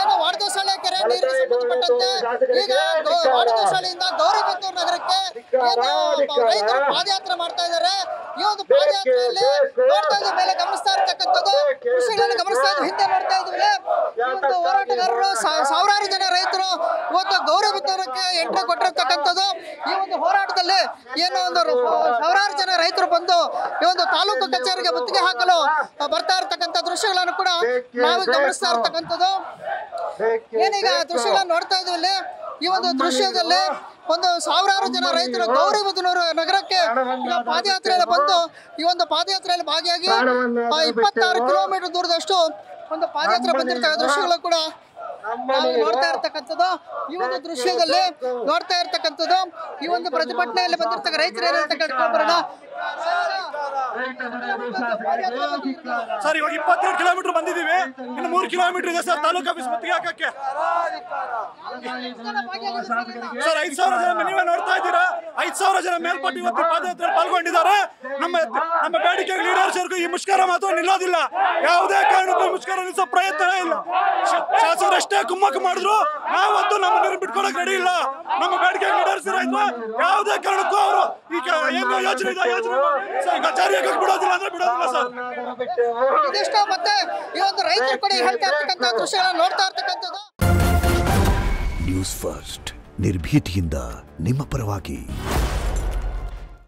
ಏನು ವಾಡದೋಸಳೆ ಕೆರೆ ನೀರಿಗೆ ಸಂಬಂಧಪಟ್ಟಂತೆ ಈಗ ವಾಡದೋಸಳೆಯಿಂದ ಗೌರಿಬಿದನೂರು ನಗರಕ್ಕೆ ಏನು ರೈತರು ಪಾದಯಾತ್ರೆ ಮಾಡ್ತಾ ಇದ್ದಾರೆ. ಈ ಒಂದು ಪಾದಯಾತ್ರೆಯಲ್ಲಿ ನೋಡ್ತಾ ಇದ್ದ ಮೇಲೆ ಗಮನಿಸ್ತಾ ಇರ್ತಕ್ಕಂಥದ್ದು ಕೃಷಿಗಳನ್ನು ಗಮನಿಸ್ತಾ ಇದ್ವಿ. ಹಿಂದೆ ನೋಡ್ತಾ ಇದ್ವಿ ಒಂದು ಹೋರಾಟಗಾರರು ಸಾವಿರಾರು ಜನ ರೈತರು ಇವತ್ತು ಗೌರಿಬಿದನೂರಕ್ಕೆ ಎಂಟ್ರಿ ಕೊಟ್ಟಿರ್ತಕ್ಕಂಥದ್ದು. ಈ ಒಂದು ಹೋರಾಟದಲ್ಲಿ ಏನು ಒಂದು ಸಾವಿರಾರು ಜನ ರೈತರು ಬಂದು ಈ ಒಂದು ತಾಲೂಕು ಕಚೇರಿಗೆ ಮುತ್ತಿಗೆ ಹಾಕಲು ಬರ್ತಾ ಇರ್ತಕ್ಕಂಥ ದೃಶ್ಯಗಳನ್ನು ಕೂಡ ನಾವು ಗಮನಿಸ್ತಾ ಇರ್ತಕ್ಕಂಥದ್ದು. ಏನೀಗ ದೃಶ್ಯಗಳನ್ನು ನೋಡ್ತಾ ಇದ್ವಿ. ಈ ಒಂದು ದೃಶ್ಯದಲ್ಲಿ ಒಂದು ಸಾವಿರಾರು ಜನ ರೈತರು ಗೌರಿಬಿದನೂರು ನಗರಕ್ಕೆ ಪಾದಯಾತ್ರೆಯಲ್ಲಿ ಬಂದು ಈ ಒಂದು ಪಾದಯಾತ್ರೆಯಲ್ಲಿ ಭಾಗಿಯಾಗಿ 26 ಕಿಲೋಮೀಟರ್ ದೂರದಷ್ಟು ಒಂದು ಪಾದಯಾತ್ರೆ ಬಂದಿರ್ತಕ್ಕ ದೃಶ್ಯಗಳು ಕೂಡ ನಾವು ನೋಡ್ತಾ ಇರ್ತಕ್ಕಂಥದ್ದು. ಈ ಒಂದು ದೃಶ್ಯದಲ್ಲಿ ನೋಡ್ತಾ ಇರ್ತಕ್ಕಂಥದ್ದು ಈ ಒಂದು ಪ್ರತಿಭಟನೆಯಲ್ಲಿ ಬಂದಿರ್ತಕ್ಕ ರೈತರು ಏನಿರ್ತಕ್ಕಂಥ ಸರ್ ಇವಾಗ 22 ಕಿಲೋಮೀಟರ್ ಬಂದಿದ್ದೀವಿ. ಇನ್ನು 3 ಕಿಲೋಮೀಟರ್ ಇದೆ ಸರ್ ತಾಲೂಕು ಆಫೀಸ್ ಮುತ್ತಿಗೆ ಹಾಕಕ್ಕೆ. ಸರ್ 5,000 ಜನ ನೀವೇ ನೋಡ್ತಾ ಇದ್ದೀರಾ. 5,000 ಜನ ಮೇಲ್ಪಟ್ಟು ಇವತ್ತು ಪಾದಯಾತ್ರೆ ಪಾಲ್ಗೊಂಡಿದ್ದಾರೆ. ನಮ್ಮ ಬೇಡಿಕೆ ಲೀಡರ್ಸ್ವರೆಗೂ ಈ ಮುಷ್ಕರ ಮಾತ್ರ ನಿಲ್ಲೋದಿಲ್ಲ. ಯಾವುದೇ ಕಾರಣಕ್ಕೂ ಮುಷ್ಕರ ನಿಲ್ಲಿಸೋ ಪ್ರಯತ್ನ ಇಲ್ಲ. ಶಾಸಕರು ಎಷ್ಟೇ ಕುಮ್ಮಕ್ಕು ಮಾಡಿದ್ರು ನಾವತ್ತು ನಮ್ಮ ನೀರು ಬಿಟ್ಕೊಳಕ್ ರೆಡಿ ಇಲ್ಲ. ನಮ್ಮ ಬೇಡಿಕೆ ಲೀಡರ್ಸ್ ಯಾವುದೇ ಕಾರಣಕ್ಕೂ ಅವರು ಈಗ ಏನು ಯೋಚನೆ ಇದೆ ಯೋಚನೆ ಜಾರಿಯಾಗಿ ಬಿಡೋದಿಲ್ಲ ಅಂದ್ರೆ ಬಿಡೋದಿಲ್ಲ ಸರ್. ಇದಿಷ್ಟ ಮತ್ತೆ ಈ ಒಂದು ರೈತರು ಕೂಡ ಹೇಳ್ತಾ ಇರ್ತಕ್ಕಂಥ ದೃಶ್ಯಗಳನ್ನು ನೋಡ್ತಾ ಇರ್ತಕ್ಕಂಥದ್ದು. ನ್ಯೂಸ್ ಫಸ್ಟ್ ನಿರ್ಭೀತಿಯಿಂದ ನಿಮ್ಮ ಪರವಾಗಿ.